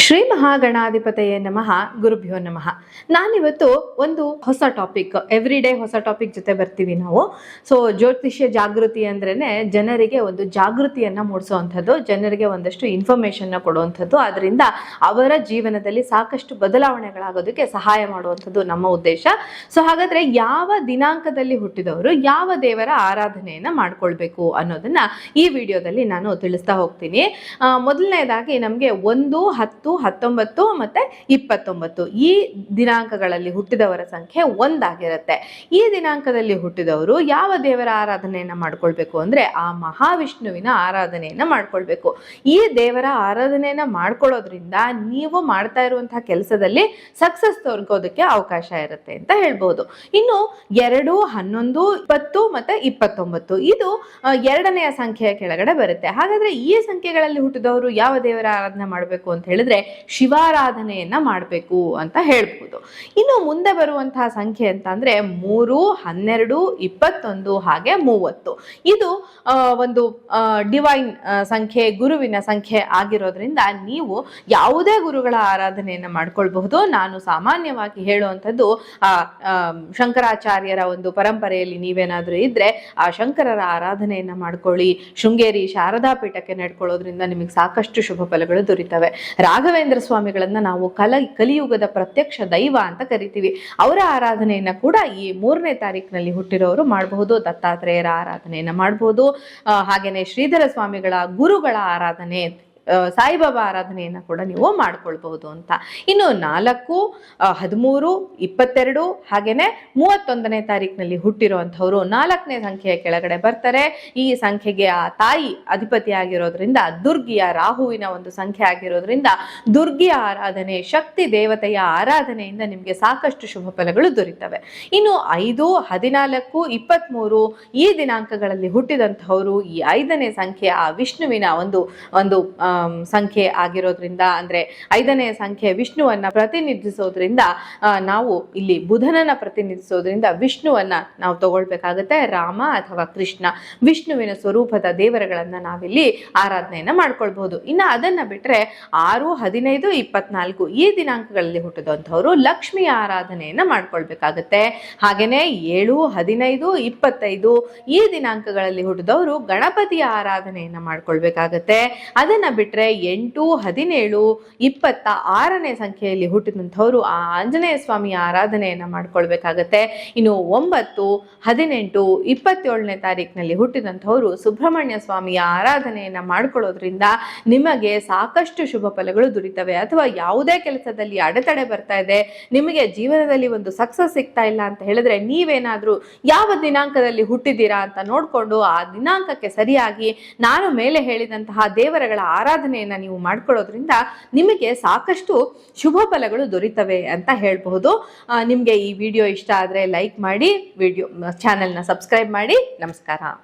ಶ್ರೀ ಮಹಾಗಣಾಧಿಪತಯೇ ನಮಃ. ಗುರುಭ್ಯೋ ನಮಃ. ನಾನಿವತ್ತು ಒಂದು ಹೊಸ ಟಾಪಿಕ್, ಎವ್ರಿ ಡೇ ಹೊಸ ಟಾಪಿಕ್ ಜೊತೆ ಬರ್ತೀವಿ ನಾವು. ಸೊ ಜ್ಯೋತಿಷ್ಯ ಜಾಗೃತಿ ಅಂದ್ರೇನೆ ಜನರಿಗೆ ಒಂದು ಜಾಗೃತಿಯನ್ನ ಮೂಡಿಸುವಂಥದ್ದು, ಜನರಿಗೆ ಒಂದಷ್ಟು ಇನ್ಫಾರ್ಮೇಶನ್ ಕೊಡುವಂಥದ್ದು, ಅದರಿಂದ ಅವರ ಜೀವನದಲ್ಲಿ ಸಾಕಷ್ಟು ಬದಲಾವಣೆಗಳಾಗೋದಕ್ಕೆ ಸಹಾಯ ಮಾಡುವಂಥದ್ದು ನಮ್ಮ ಉದ್ದೇಶ. ಸೊ ಹಾಗಾದ್ರೆ ಯಾವ ದಿನಾಂಕದಲ್ಲಿ ಹುಟ್ಟಿದವರು ಯಾವ ದೇವರ ಆರಾಧನೆಯನ್ನ ಮಾಡ್ಕೊಳ್ಬೇಕು ಅನ್ನೋದನ್ನ ಈ ವಿಡಿಯೋದಲ್ಲಿ ನಾನು ತಿಳಿಸ್ತಾ ಹೋಗ್ತೀನಿ. ಮೊದಲನೇದಾಗಿ ನಮಗೆ 1, 10, 19 ಮತ್ತೆ 29 ಈ ದಿನಾಂಕಗಳಲ್ಲಿ ಹುಟ್ಟಿದವರ ಸಂಖ್ಯೆ 1 ಆಗಿರುತ್ತೆ. ಈ ದಿನಾಂಕದಲ್ಲಿ ಹುಟ್ಟಿದವರು ಯಾವ ದೇವರ ಆರಾಧನೆಯನ್ನ ಮಾಡ್ಕೊಳ್ಬೇಕು ಅಂದ್ರೆ ಆ ಮಹಾವಿಷ್ಣುವಿನ ಆರಾಧನೆಯನ್ನ ಮಾಡ್ಕೊಳ್ಬೇಕು. ಈ ದೇವರ ಆರಾಧನೆಯನ್ನ ಮಾಡ್ಕೊಳ್ಳೋದ್ರಿಂದ ನೀವು ಮಾಡ್ತಾ ಇರುವಂತಹ ಕೆಲಸದಲ್ಲಿ ಸಕ್ಸಸ್ ತೋರ್ಗೋದಕ್ಕೆ ಅವಕಾಶ ಇರುತ್ತೆ ಅಂತ ಹೇಳ್ಬೋದು. ಇನ್ನು 2, 11, 20 ಮತ್ತೆ 29 ಇದು ಎರಡನೆಯ ಸಂಖ್ಯೆಯ ಕೆಳಗಡೆ ಬರುತ್ತೆ. ಹಾಗಾದ್ರೆ ಈ ಸಂಖ್ಯೆಗಳಲ್ಲಿ ಹುಟ್ಟಿದವರು ಯಾವ ದೇವರ ಆರಾಧನೆ ಮಾಡಬೇಕು ಅಂತ ಹೇಳಿದ್ರೆ ಶಿವಾರಾಧನೆಯನ್ನ ಮಾಡಬೇಕು ಅಂತ ಹೇಳ್ಬೋದು. ಇನ್ನು ಮುಂದೆ ಬರುವಂತಹ ಸಂಖ್ಯೆ ಅಂತ ಅಂದ್ರೆ 3, 12, 21 ಹಾಗೆ 30 ಇದು ಒಂದು ಡಿವೈನ್ ಸಂಖ್ಯೆ, ಗುರುವಿನ ಸಂಖ್ಯೆ ಆಗಿರೋದ್ರಿಂದ ನೀವು ಯಾವುದೇ ಗುರುಗಳ ಆರಾಧನೆಯನ್ನ ಮಾಡ್ಕೊಳ್ಬಹುದು. ನಾನು ಸಾಮಾನ್ಯವಾಗಿ ಹೇಳುವಂಥದ್ದು ಶಂಕರಾಚಾರ್ಯರ ಒಂದು ಪರಂಪರೆಯಲ್ಲಿ ನೀವೇನಾದ್ರೂ ಇದ್ರೆ ಆ ಶಂಕರರ ಆರಾಧನೆಯನ್ನ ಮಾಡ್ಕೊಳ್ಳಿ. ಶೃಂಗೇರಿ ಶಾರದಾ ಪೀಠಕ್ಕೆ ನಡ್ಕೊಳ್ಳೋದ್ರಿಂದ ನಿಮಗೆ ಸಾಕಷ್ಟು ಶುಭ ಫಲಗಳು ದೊರೀತವೆ. ರಾಘವೇಂದ್ರ ಸ್ವಾಮಿಗಳನ್ನ ನಾವು ಕಲಿಯುಗದ ಪ್ರತ್ಯಕ್ಷ ದೈವ ಅಂತ ಕರಿತೀವಿ. ಅವರ ಆರಾಧನೆಯನ್ನ ಕೂಡ ಈ 3ನೇ ತಾರೀಕಿನಲ್ಲಿ ಹುಟ್ಟಿರೋರು ಮಾಡಬಹುದು. ದತ್ತಾತ್ರೇಯರ ಆರಾಧನೆಯನ್ನ ಮಾಡಬಹುದು. ಹಾಗೇನೆ ಶ್ರೀಧರ ಸ್ವಾಮಿಗಳ ಗುರುಗಳ ಆರಾಧನೆ, ಸಾಯಿಬಾಬಾ ಆರಾಧನೆಯನ್ನ ಕೂಡ ನೀವು ಮಾಡ್ಕೊಳ್ಬಹುದು ಅಂತ. ಇನ್ನು 4, 13, 22 ಹಾಗೇನೆ 31ನೇ ತಾರೀಕಿನಲ್ಲಿ ಹುಟ್ಟಿರುವಂತವ್ರು 4ನೇ ಸಂಖ್ಯೆಯ ಕೆಳಗಡೆ ಬರ್ತಾರೆ. ಈ ಸಂಖ್ಯೆಗೆ ಆ ತಾಯಿ ಅಧಿಪತಿ ಆಗಿರೋದ್ರಿಂದ ದುರ್ಗಿಯ, ರಾಹುವಿನ ಒಂದು ಸಂಖ್ಯೆ ಆಗಿರೋದ್ರಿಂದ ದುರ್ಗಿಯ ಆರಾಧನೆ, ಶಕ್ತಿ ದೇವತೆಯ ಆರಾಧನೆಯಿಂದ ನಿಮ್ಗೆ ಸಾಕಷ್ಟು ಶುಭ ಫಲಗಳು ದೊರೀತವೆ. ಇನ್ನು 5, 14, 23 ಈ ದಿನಾಂಕಗಳಲ್ಲಿ ಹುಟ್ಟಿದಂತಹವರು ಈ 5ನೇ ಸಂಖ್ಯೆ ಆ ವಿಷ್ಣುವಿನ ಒಂದು ಸಂಖ್ಯೆ ಆಗಿರೋದ್ರಿಂದ, ಅಂದ್ರೆ 5ನೇ ಸಂಖ್ಯೆ ವಿಷ್ಣುವನ್ನ ಪ್ರತಿನಿಧಿಸೋದ್ರಿಂದ, ನಾವು ಇಲ್ಲಿ ಬುಧನನ್ನ ಪ್ರತಿನಿಧಿಸೋದ್ರಿಂದ ವಿಷ್ಣುವನ್ನ ನಾವು ತಗೊಳ್ಬೇಕಾಗತ್ತೆ. ರಾಮ ಅಥವಾ ಕೃಷ್ಣ, ವಿಷ್ಣುವಿನ ಸ್ವರೂಪದ ದೇವರುಗಳನ್ನ ನಾವಿಲ್ಲಿ ಆರಾಧನೆಯನ್ನ ಮಾಡ್ಕೊಳ್ಬಹುದು. ಇನ್ನ ಅದನ್ನ ಬಿಟ್ರೆ 6, 15, 24 ಈ ದಿನಾಂಕಗಳಲ್ಲಿ ಹುಟ್ಟಿದಂಥವ್ರು ಲಕ್ಷ್ಮಿಯ ಆರಾಧನೆಯನ್ನ ಮಾಡ್ಕೊಳ್ಬೇಕಾಗತ್ತೆ. ಹಾಗೇನೆ 7, 15, 25 ಈ ದಿನಾಂಕಗಳಲ್ಲಿ ಹುಟ್ಟಿದವರು ಗಣಪತಿಯ ಆರಾಧನೆಯನ್ನ ಮಾಡ್ಕೊಳ್ಬೇಕಾಗತ್ತೆ. ಅದನ್ನ ಬಿಟ್ರೆ 8, 17, 26ನೇ ಸಂಖ್ಯೆಯಲ್ಲಿ ಹುಟ್ಟಿದಂಥವ್ರು ಆ ಆಂಜನೇಯ ಸ್ವಾಮಿಯ ಆರಾಧನೆಯನ್ನ ಮಾಡ್ಕೊಳ್ಬೇಕಾಗತ್ತೆ. ಇನ್ನು 9, 18, 27ನೇ ತಾರೀಕಿನಲ್ಲಿ ಹುಟ್ಟಿದಂಥವ್ರು ಸುಬ್ರಹ್ಮಣ್ಯ ಸ್ವಾಮಿಯ ಆರಾಧನೆಯನ್ನ ಮಾಡ್ಕೊಳ್ಳೋದ್ರಿಂದ ನಿಮಗೆ ಸಾಕಷ್ಟು ಶುಭ ಫಲಗಳು ದೊರೀತವೆ. ಅಥವಾ ಯಾವುದೇ ಕೆಲಸದಲ್ಲಿ ಅಡೆತಡೆ ಬರ್ತಾ ಇದೆ, ನಿಮಗೆ ಜೀವನದಲ್ಲಿ ಒಂದು ಸಕ್ಸಸ್ ಸಿಗ್ತಾ ಇಲ್ಲ ಅಂತ ಹೇಳಿದ್ರೆ ನೀವೇನಾದ್ರೂ ಯಾವ ದಿನಾಂಕದಲ್ಲಿ ಹುಟ್ಟಿದ್ದೀರಾ ಅಂತ ನೋಡ್ಕೊಂಡು ಆ ದಿನಾಂಕಕ್ಕೆ ಸರಿಯಾಗಿ ನಾನು ಮೇಲೆ ಹೇಳಿದಂತಹ ದೇವರುಗಳ ಆರಾಧನೆಯನ್ನ ನೀವು ಮಾಡ್ಕೊಳ್ಳೋದ್ರಿಂದ ನಿಮಗೆ ಸಾಕಷ್ಟು ಶುಭ ಫಲಗಳು ದೊರೀತವೆ ಅಂತ ಹೇಳ್ಬಹುದು. ನಿಮ್ಗೆ ಈ ವಿಡಿಯೋ ಇಷ್ಟ ಆದ್ರೆ ಲೈಕ್ ಮಾಡಿ, ಚಾನೆಲ್ನ ಸಬ್ಸ್ಕ್ರೈಬ್ ಮಾಡಿ. ನಮಸ್ಕಾರ.